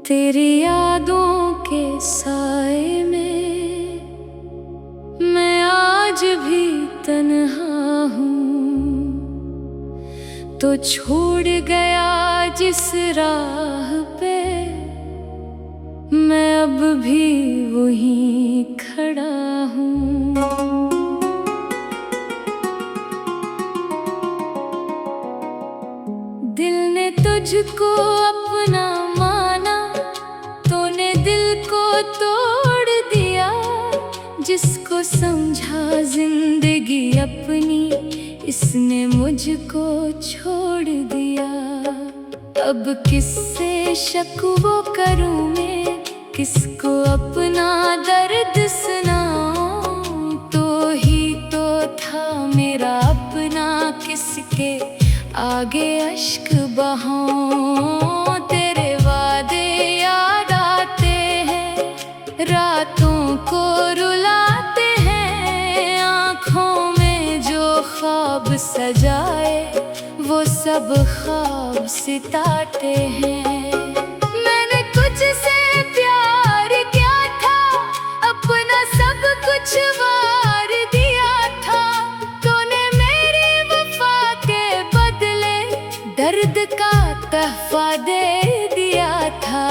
तेरी यादों के साए में मैं आज भी तन्हा हूँ। तो छोड़ गया जिस राह पे मैं अब भी वहीं खड़ा हूँ। दिल ने तुझको अपना माना, तूने दिल को तोड़ दिया। जिसको समझा जिंदगी अपनी, इसने मुझको छोड़ दिया। अब किससे शिकवा करूं मैं, किसको अपना दर्द सुनाऊं। तो ही तो था मेरा अपना, किसके आगे अश्क बहाऊं। तेरे वादे याद आते हैं, रातों को रुलाते हैं। आँखों में जो ख्वाब सजाए, वो सब ख्वाब सिताते हैं। मैंने तुझसे प्यार किया था, अपना सब कुछ वार दिया था। तूने मेरी वफा के बदले दर्द का तोहफा दे दिया था।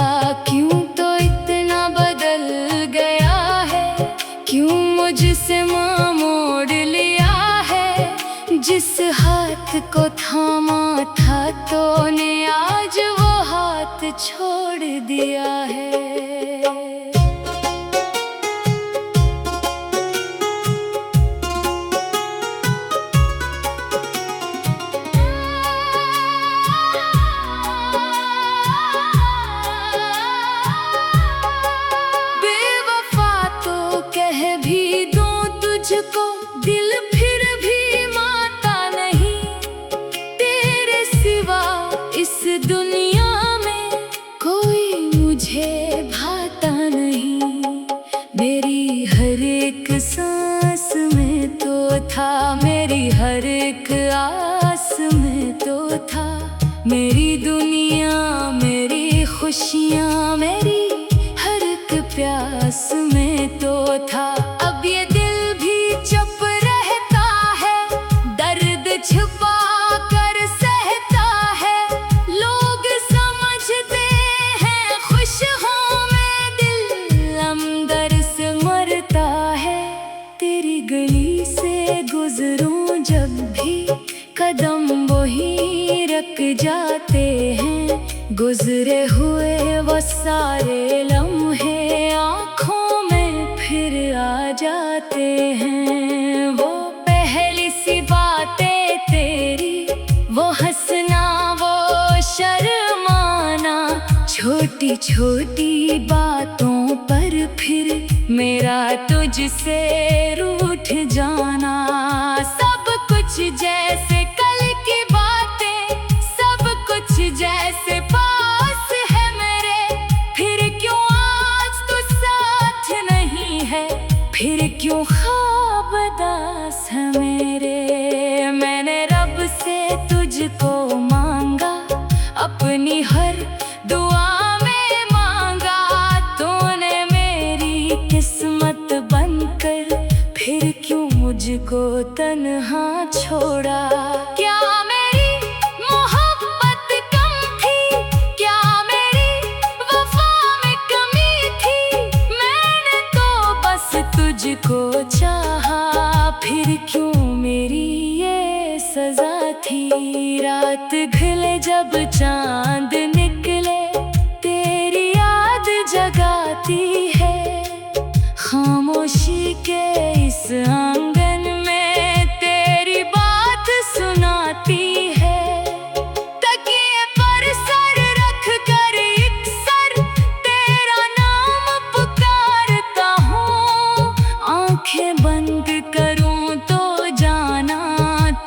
क्यों तो इतना बदल गया है, क्यों मुझसे मुँह मोड़ लिया है। जिस हाथ को थामा था तूने, आज वो हाथ छोड़ दिया है। बेवफा तो कह भी दूं तुझको, दिल फिर भी मानता नहीं। तेरे सिवा इस दुनिया में कोई मुझे भाता नहीं। मेरी हर एक सांस में तो था, मेरी हर एक आस में तो था। मेरी दुनिया, मेरी खुशियाँ, मेरी हर एक प्यास में तो था। अब ये दिल भी चुप रहता है, दर्द छुपा कर सहता है। लोग समझते हैं खुश हूँ मैं, दिल अंदर से मरता है। तेरी गली से गुजरूं जब भी, कदम वही रख जाते हैं। गुजरे हुए वो सारे लम्हे आँखों में फिर आ जाते हैं। वो पहली सी बातें तेरी, वो हंसना, वो शर्माना। छोटी छोटी बातों पर फिर मेरा तुझसे रूठ जाना। सब कुछ जैसे कल की बातें, सब कुछ जैसे पास है मेरे। फिर क्यों आज तो साथ नहीं है, फिर क्यों ख्वाब दास है मेरे। मैंने रब से तुझको मांगा, अपनी हर दुआ में मांगा। तूने मेरी किस्मत बनकर फिर क्यों मुझको तन्हा छोड़ा। क्या मेरी मोहब्बत कम थी, क्या मेरी वफा में कमी थी। मैंने तो बस तुझको चाहा, फिर क्यों मेरी ये सजा थी। रात ढले जब चांद निकले, तेरी याद जगाती है। खामोशी के इस आंगन में तेरी बात सुनाती है। तकिए पर सर रख कर एक सर, तेरा नाम पुकारता हूँ। आंखें बंद करूँ तो जाना,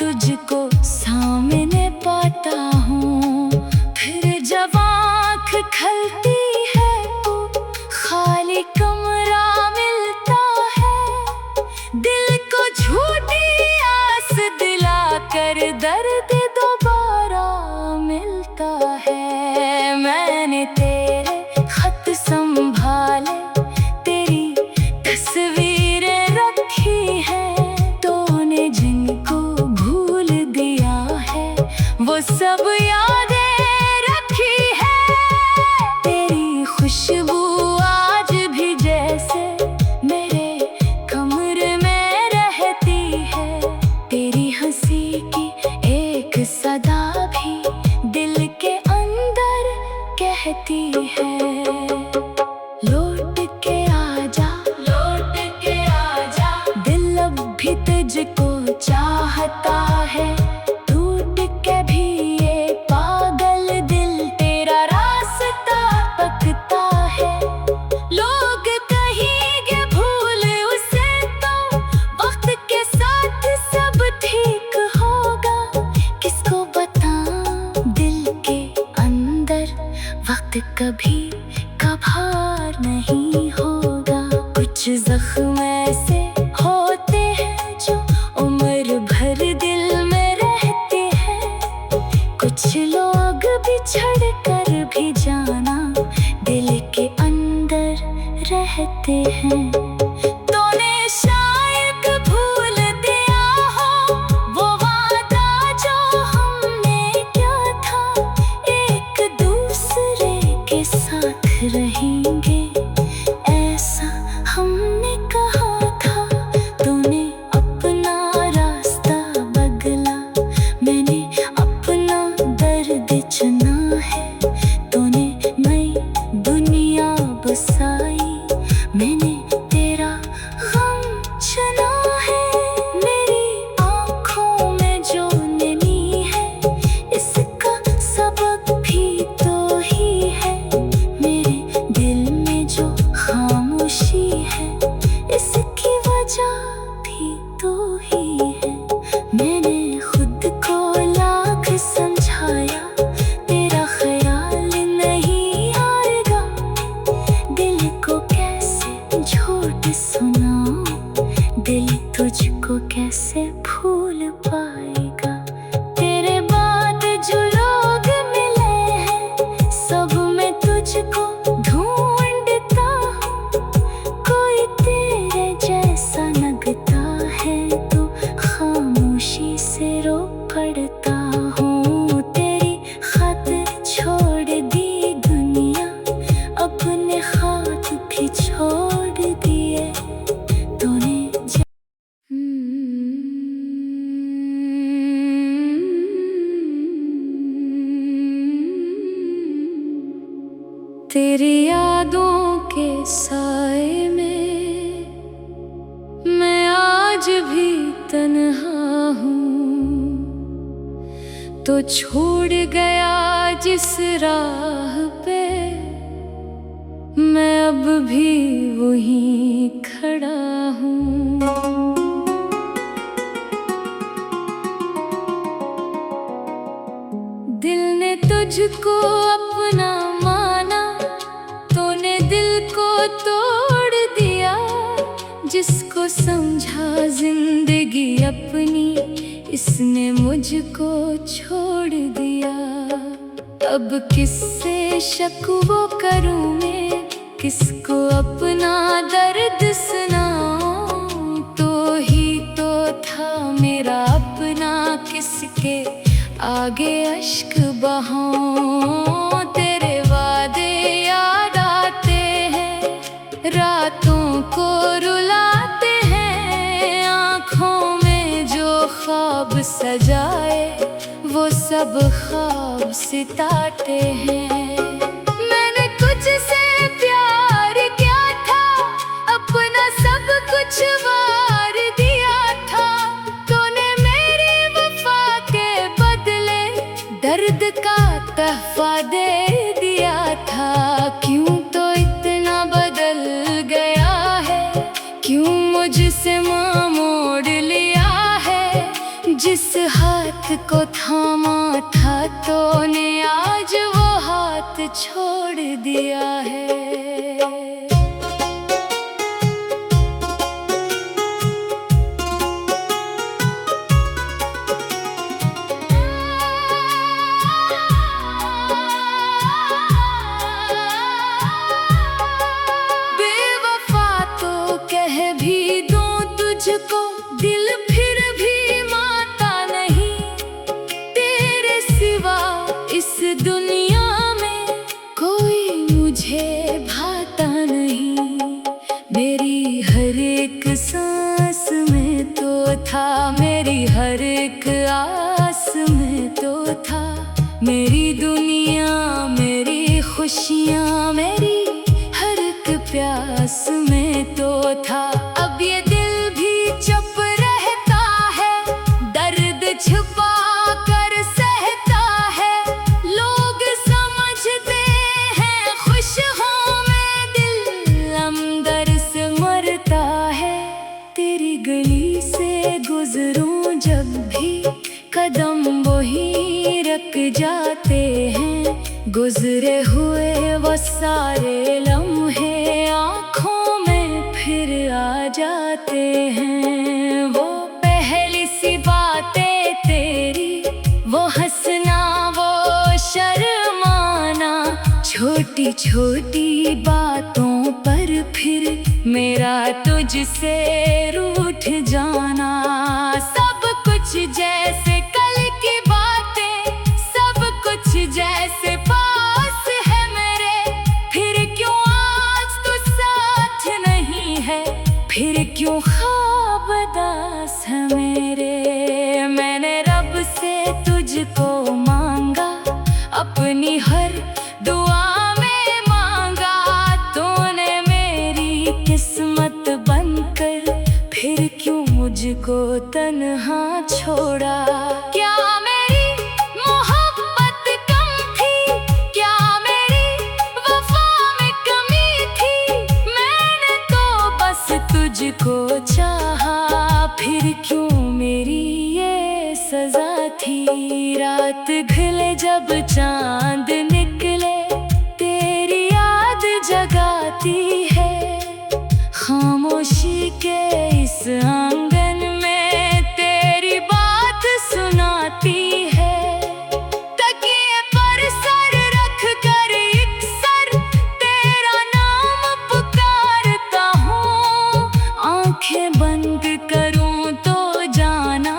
तुझको सामने पाता हूँ। फिर भी तुझको चाहता है, टूट के भी ये पागल दिल तेरा रास्ता पकता है। लोग कहेंगे भूल उसे तो वक्त के साथ सब ठीक होगा। किसको बताऊं दिल के अंदर वक्त कभी कभार नहीं होगा। कुछ जख्म ऐसे होते हैं जो उम्र भर दिल में रहते हैं। कुछ लोग बिछड़ कर भी जाना दिल के अंदर रहते हैं। तूने शायद भूल दिया हो वो वादा जो हमने किया था, एक दूसरे के साथ रहेंगे ऐसा हमने कहा था। तूने अपना रास्ता बदला, मैंने अपना दर्द चुना है। तूने नई दुनिया बसाई, मैंने तेरा गम चुना है। मेरी आँखों में जो नमी है इसका सबक भी तो ही है। मेरे दिल में जो खामोशी है इसकी वजह भी तो ही है। मैंने खुद को लाख समझाया, तेरा ख्याल नहीं आएगा। दिल को कैसे झूठ सुनाऊं, दिल तुझको कैसे भूल पाएगा। तेरे बाद जो लोग मिले हैं सब में तुझको ढूंढता हूँ। कोई तेरे जैसा लगता है तो खामोशी से रो पड़ता हूँ। तेरी खातिर छोड़ दी दुनिया, अपने हाथ भी छोड़ दिए। तूने तेरी यादों के साए में मैं आज भी तन्हा हूँ। तो छोड़ गया जिस राह पे मैं अब भी वहीं खड़ा हूँ। दिल ने तुझको अपना माना, तूने दिल को तोड़ दिया। जिसको समझा जिंदगी अपनी इसने मुझको छोड़ दिया। अब किससे शक वो करूं मैं, किसको अपना दर्द सुनाऊं। तो ही तो था मेरा अपना, किसके आगे अश्क बहाऊं। तेरे वादे याद आते हैं, रातों को रुलाते हैं। आँखों में जो ख्वाब सजाए वो सब ख्वाब सिताते हैं। मैंने तुझसे प्यार किया था, अपना सब कुछ वार दिया था। तूने मेरी वफा के बदले दर्द का तहफा दे दिया था। क्यों तो इतना बदल गया है, क्यों मुझसे मुँह मोड़ लिया है। जिस हाथ को थामा था तूने आज वो हाथ छोड़ दिया है। बेवफा तो कह भी दूं तुझको, दिल फिर भी मानता नहीं। तेरे सिवा इस दुनिया में कोई मुझे भाता नहीं। मेरी हर एक सांस में तो था, मेरी हर एक आस में तो था। मेरी दुनिया, मेरी खुशियाँ, मेरी हर एक प्यास में तो था। अब ये दिल भी चुप रह गुजरूं जब भी कदम वही रख जाते हैं। गुजरे हुए वो सारे लम्हे आँखों में फिर आ जाते हैं। वो पहली सी बातें तेरी, वो हंसना, वो शर्माना, छोटी छोटी बातों पर फिर मेरा तुझसे रूठ जाना। सब कुछ जैसे कल की बातें, सब कुछ जैसे पास है मेरे, फिर क्यों आज तू साथ नहीं है, फिर क्यों ख्वाब उदास है मेरे। मैंने रब से तुझको मांगा, अपनी हर दुआ में मांगा, तूने मेरी किस्मत बनकर फिर क्यों मुझको तन्हा छोड़ा। क्या मेरी मोहब्बत कम थी, क्या मेरी वफा में कमी थी, मैंने तो बस तुझको चाहा, फिर क्यों मेरी ये सजा थी। रात ढले जब चांद निकले, तेरी याद जगाती है, खामोशी के इस आंगन में तेरी बात सुनाती है। तकिए पर सर रख कर एक सर तेरा नाम पुकारता हूँ, आंखें बंद करूँ तो जाना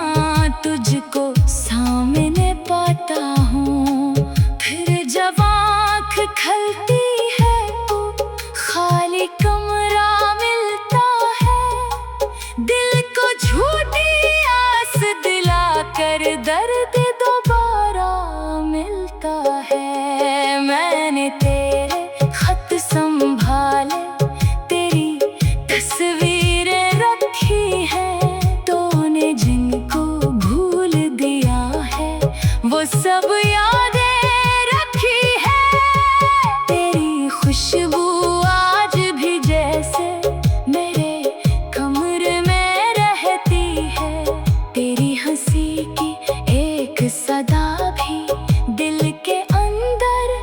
तुझको सामने पाता हूँ। फिर जब आँख खलती है तो खाली कमरा मिलता है, दिल को झूठी आस दिलाकर दर्द दोबारा मिलता है। मैंने तेरे खत संभाले, तेरी तस्वीरें रखी हैं, तूने जिनको भूल दिया है वो सब यादें रखी है। तेरी खुशबू आज भी जैसे मेरे कमरे में रहती है, तेरी हंसी की एक सदा भी दिल के अंदर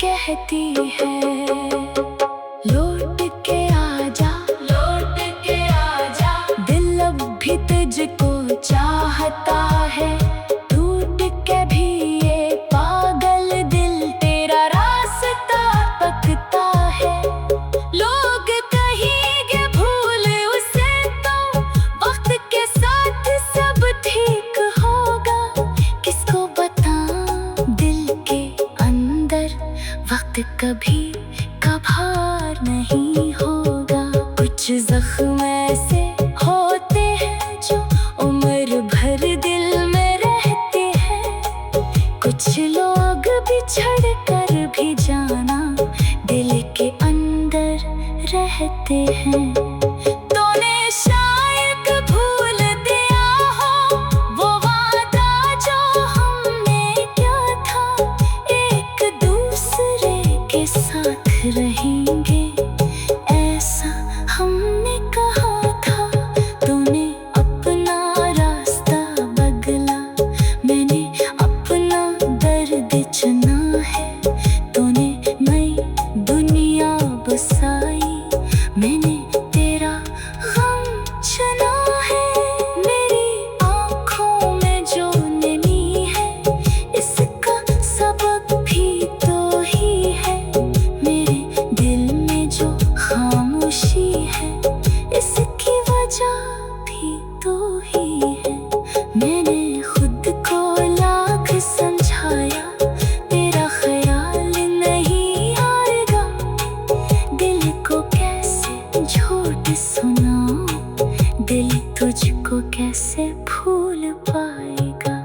कहती है। लौट के आजा, लौट के आजा, दिल अब भी तुझको चाहता है, टूट के भी ये पागल दिल तेरा रास्ता तकता है। लोग कहेंगे भूल उसे तो वक्त के साथ सब ठीक होगा, किसको बताऊं दिल के अंदर वक्त कभी कभार नहीं होगा। कुछ जख्म ऐसे होते हैं जो उम्र भर दिल में रहते हैं, कुछ लोग बिछड़ कर भी जाना दिल के अंदर रहते हैं। तूने शायद भूल दिया हो वो वादा जो हमने किया था, एक दूसरे के साथ रहेंगे ऐसा हमने कहा था। तूने अपना रास्ता बदला, मैंने अपना दर्द चुना है, तूने नई दुनिया बसाई, मैंने तेरा गम चुना है। मेरी आँखों में जो नमी है इसका सबक भी तो ही है, मेरे दिल में जो खामोशी है इसकी वजह भी तो ही है। मैंने खुद को लाख समझाया, तेरा ख्याल नहीं आएगा, दिल को कैसे झूठ सुनाऊं, दिल तुझको कैसे भूल पाएगा।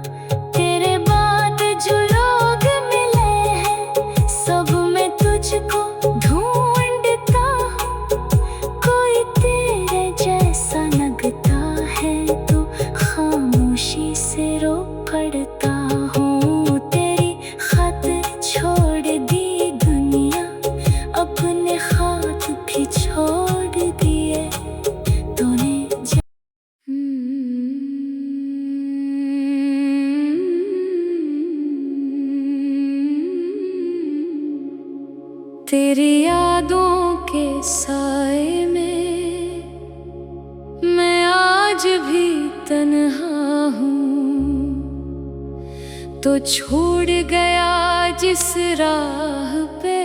तेरे बाद जो लोग मिले हैं सब में तुझको ढूंढता हूँ, कोई तेरे जैसा लगता है तो खामोशी से रो पड़ता हूँ। तेरी खातिर छोड़ दी दुनिया, अपने हाथ भी छोड़ दिए तूने। तेरी यादों के साए में मैं आज भी तन्हा हूँ। तो छोड़ गया जिस राह पे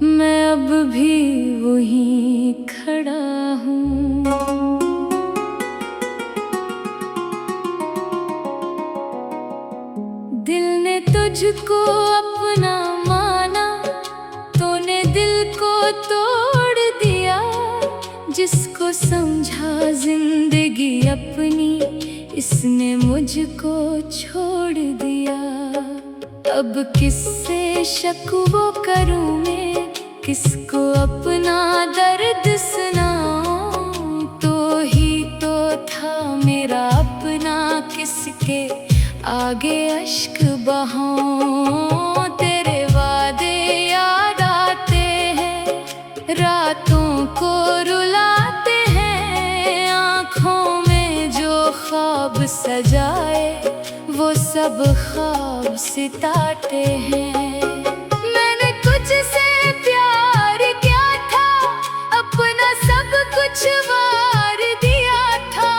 मैं अब भी वहीं खड़ा हूँ। दिल ने तुझको अपना माना, तूने दिल को तोड़ दिया। जिसको समझा जिंदगी अपनी, इसने मुझको छोड़ दिया। अब किससे शक वो करूं मैं, किसको अपना दर्द सुनाऊं। तो ही तो था मेरा अपना, किसके आगे अश्क बहाऊं। तेरे वादे याद आते हैं, रातों को रुलाते हैं। आँखों में जो ख्वाब सजाए, वो सब ख्वाब सिताते हैं। मैंने तुझसे प्यार किया था, अपना सब कुछ वार दिया था।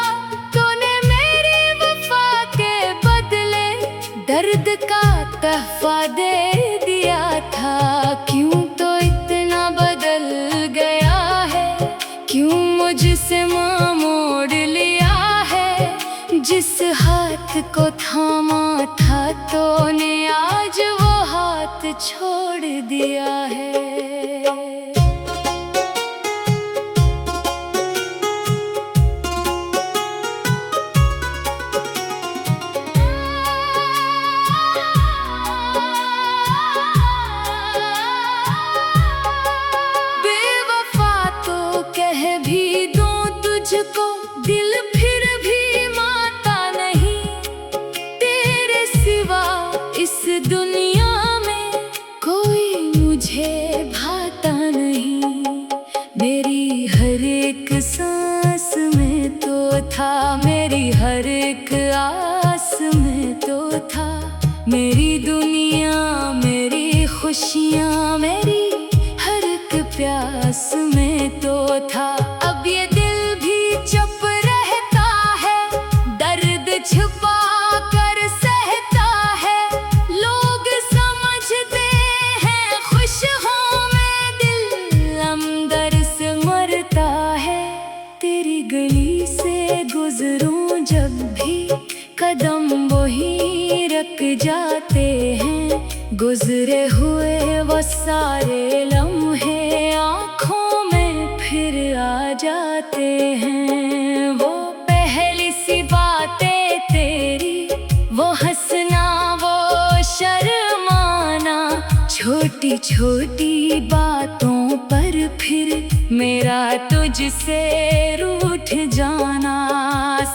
तूने मेरी वफा के बदले दर्द का तोहफा दे दिया था। क्यों तो इतना बदल गया है, क्यों मुझसे मुँह मोड़ लिया है। जिस हाथ को थामा था तूने, आज वो हाथ छोड़ दिया है। बेवफा तो कह भी दूं तुझको, दिल फिर भी मानता नहीं। तेरे सिवा इस दुनिया में कोई मुझे भाता नहीं। मेरी हर एक सांस में तो था, मेरी हर एक आस में तो था। मेरी दुनिया, मेरी खुशियाँ, मेरी हर एक प्यास में तो था। अब ये दिल भी चुप रहता है, दर्द छुपा कर सहता है। लोग समझते हैं खुश हूँ मैं, दिल अंदर से मरता है। तेरी गली से गुजरूं जब भी, कदम वही रख जाते हैं। गुजरे हुए वो सारे लम्हे आँखों में फिर आ जाते हैं। वो पहली सी बातें तेरी, वो हंसना, वो शर्माना। छोटी छोटी बातों पर फिर मेरा तुझसे रूठ जाना।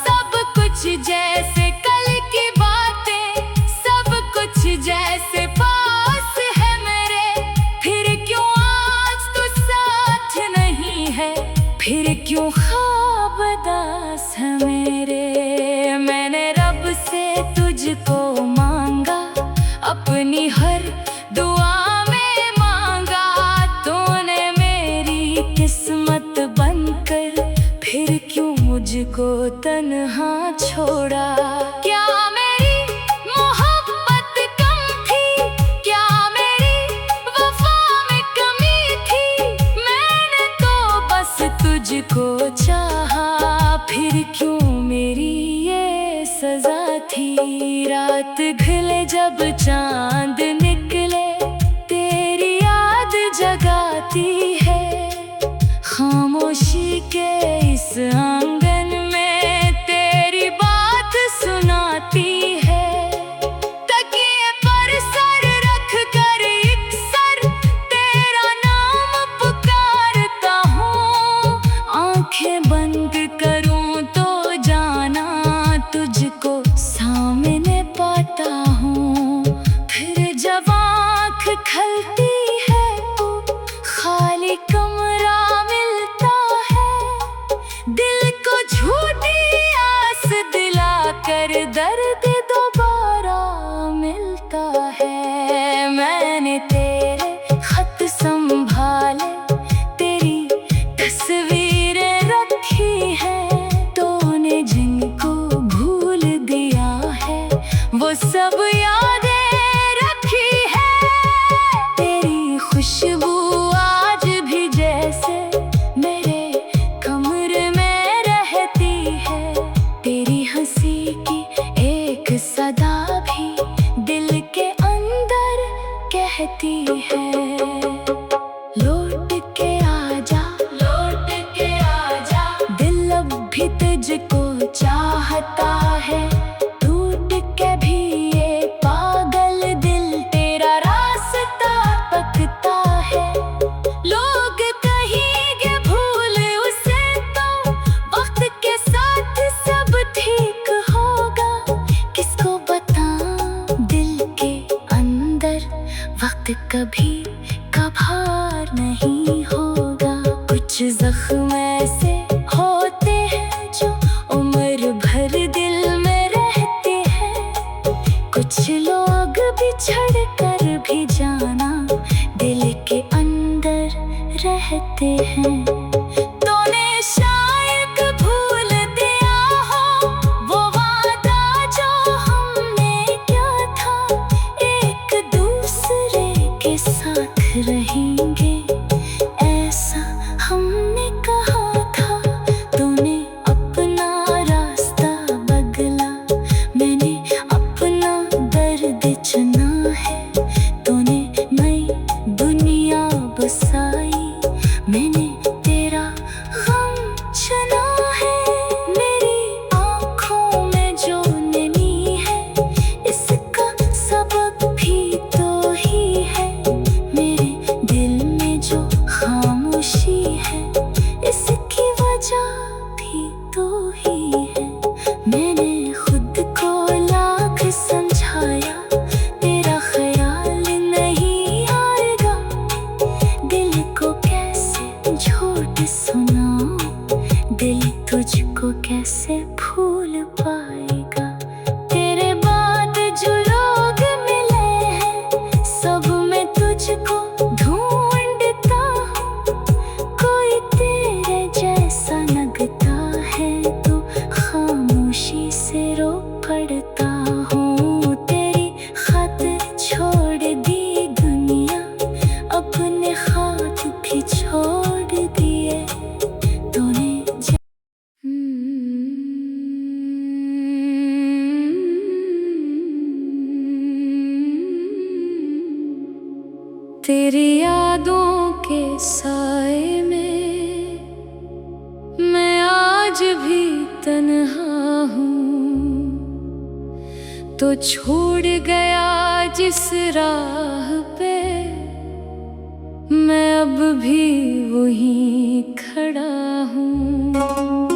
सब कुछ जैसे कल की बातें, सब कुछ जैसे पास है मेरे। फिर क्यों आज तू साथ नहीं है, फिर क्यों ख्वाब दास है मेरे। मैंने रब से तुझको मांगा, अपनी हर दुआ में मांगा। तूने मेरी किस्मत बनकर फिर क्यों मुझको तन्हा छोड़ा। क्या मेरी मोहब्बत कम थी, क्या मेरी वफा में कमी थी। मैंने तो बस तुझको चाहा, फिर क्यों मेरी ये सजा थी। रात ढले जब चांद निकले, तेरी याद जगाती है। खामोशी के इस आंगन में तेरी बात सुनाती है। तकिए पर सर रख कर एक सर, तेरा नाम पुकारता हूँ। आंखें बंद करूँ तो जाना, तुझको सामने पाता हूँ। फिर जब तेरी हंसी की एक सदा भी दिल के अंदर कहती है, लौट के आजा, लौट के आजा। दिल अब भी तुझको चाहता है, टूट के भी ये पागल दिल तेरा रास्ता तकता है। लोग कहेंगे भूल उसे तो वक्त के साथ सब ठीक होगा, किसको बताऊं दिल के अंदर वक्त कभी कभार नहीं होगा। कुछ जख्म ऐसे होते हैं जो उम्र भर दिल में रहते हैं, कुछ लोग बिछड़ कर भी जाना दिल के अंदर रहते हैं। तूने शायद भूल दिया हो वो वादा जो हमने किया था, एक दूसरे के साथ रहेंगे ऐसा हमने कहा था। तूने अपना रास्ता बदला, मैंने अपना दर्द चुना है। तूने नई दुनिया बसाई, मैंने तेरा गम चुना है। मेरी आँखों में जो नमी है इसका सबब भी तो ही है, मेरे दिल में जो खामोशी है इसकी वजह भी तो ही है। मैंने खुद को लाख समझाया, तेरा ख्याल नहीं आएगा, दिल को कैसे झूठ सुनाऊं, दिल तुझको कैसे भूल पाएगा। तेरे बाद जो लोग मिले हैं सब में तुझको ढूंढता हूँ, कोई तेरे जैसा लगता है तो खामोशी से रो पड़ता हूँ। तेरी खातिर छोड़ दी दुनिया, अपने हाथ भी छोड़ दिए तूने। तेरी यादों के साए में मैं आज भी तन्हा हूँ, तो छोड़ गया जिस राह पे मैं अब भी वहीं खड़ा हूँ।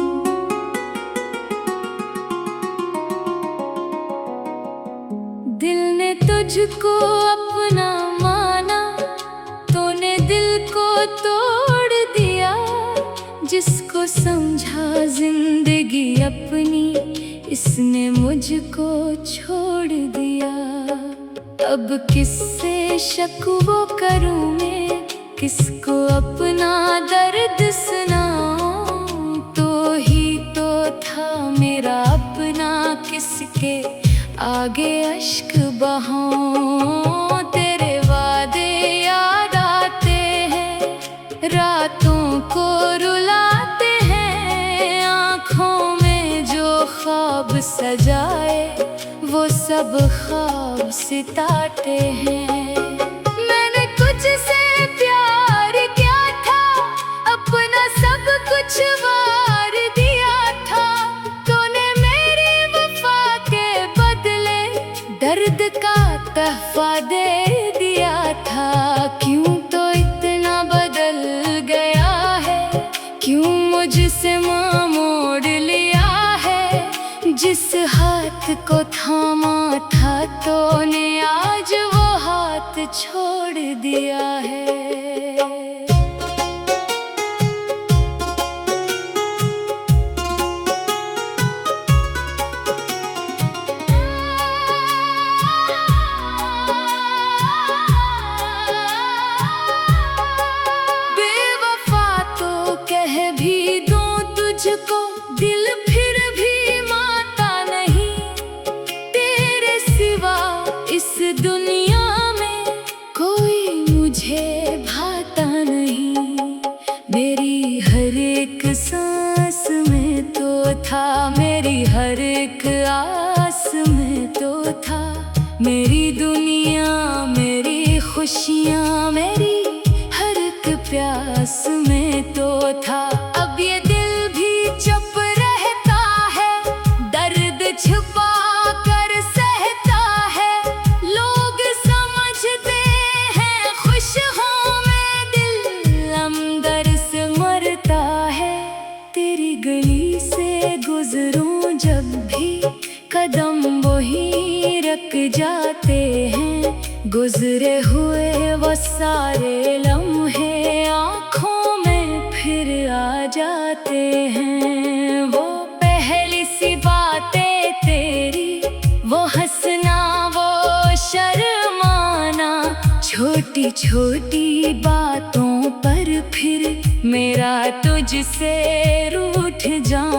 दिल ने तुझको अपना माना, तूने दिल को तोड़ दिया। जिसको समझा जिंदगी अपनी इसने मुझको छोड़ दिया। अब किससे शकवा करूं मैं, किसको अपना दर्द सुनाऊं। तो ही तो था मेरा अपना, किसके आगे अश्क बहाऊं। तेरे वादे याद आते हैं, रातों को रुलाते हैं। आँखों में जो ख्वाब सजाए वो सब ख्वाब सिताते हैं। मैंने कुछ से प्यार किया था, अपना सब कुछ वार दिया था। तूने मेरी वफा के बदले दर्द का तोहफा दे दिया था। क्यों तो इतना बदल गया है, क्यों मुझसे मुँह मोड़ लिया है। जिस हाथ को थामा था तूने आज वो हाथ छोड़ दिया है। बेवफा तो कह भी दूं तुझको, दिल फिर भी मानता नहीं। तेरे सिवा इस दुनिया में कोई मुझे मेरी हर एक आस में तो था। मेरी दुनिया, मेरी खुशियाँ, मेरी हर एक प्यास में तो था। अब ये दिल भी चुप रहता है, दर्द छुपा कर सहता है। लोग समझते हैं खुश हूँ मैं, दिल अंदर से मरता है। तेरी गली से गुजरूं जब भी, कदम वही रख जाते हैं। गुजरे हुए वो सारे लम्हे आँखों में फिर आ जाते हैं। वो पहली सी बातें तेरी, वो हंसना, वो शर्माना, छोटी छोटी बातों पर फिर मेरा तुझसे रूठ जाना।